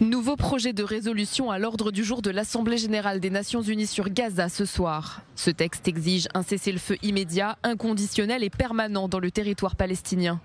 Nouveau projet de résolution à l'ordre du jour de l'Assemblée générale des Nations unies sur Gaza ce soir. Ce texte exige un cessez-le-feu immédiat, inconditionnel et permanent dans le territoire palestinien.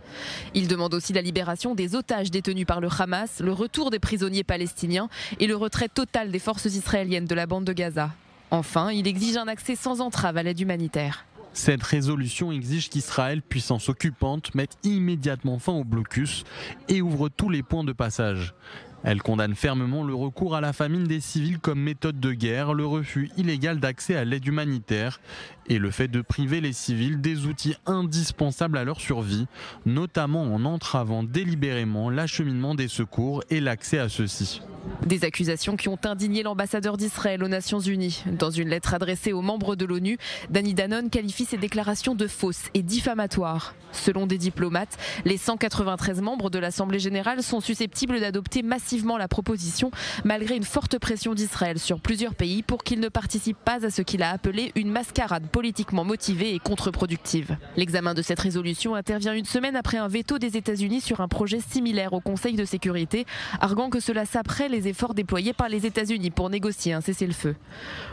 Il demande aussi la libération des otages détenus par le Hamas, le retour des prisonniers palestiniens et le retrait total des forces israéliennes de la bande de Gaza. Enfin, il exige un accès sans entrave à l'aide humanitaire. Cette résolution exige qu'Israël, puissance occupante, mette immédiatement fin au blocus et ouvre tous les points de passage. Elle condamne fermement le recours à la famine des civils comme méthode de guerre, le refus illégal d'accès à l'aide humanitaire et le fait de priver les civils des outils indispensables à leur survie, notamment en entravant délibérément l'acheminement des secours et l'accès à ceux-ci. Des accusations qui ont indigné l'ambassadeur d'Israël aux Nations Unies. Dans une lettre adressée aux membres de l'ONU, Danny Danon qualifie ces déclarations de fausses et diffamatoires. Selon des diplomates, les 193 membres de l'Assemblée générale sont susceptibles d'adopter massivement la proposition, malgré une forte pression d'Israël sur plusieurs pays pour qu'il ne participe pas à ce qu'il a appelé une mascarade politiquement motivée et contre-productive. L'examen de cette résolution intervient une semaine après un veto des États-Unis sur un projet similaire au Conseil de sécurité, arguant que cela saperait les efforts déployés par les États-Unis pour négocier un cessez-le-feu.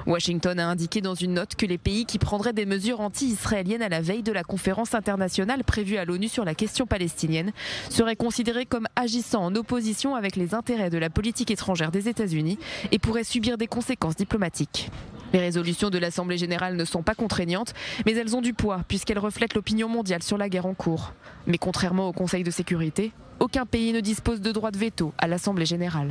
Washington a indiqué dans une note que les pays qui prendraient des mesures anti-israéliennes à la veille de la conférence internationale prévue à l'ONU sur la question palestinienne seraient considérés comme agissant en opposition avec les intérêts de la politique étrangère des États-Unis et pourraient subir des conséquences diplomatiques. Les résolutions de l'Assemblée générale ne sont pas contraignantes, mais elles ont du poids puisqu'elles reflètent l'opinion mondiale sur la guerre en cours. Mais contrairement au Conseil de sécurité, aucun pays ne dispose de droit de veto à l'Assemblée générale.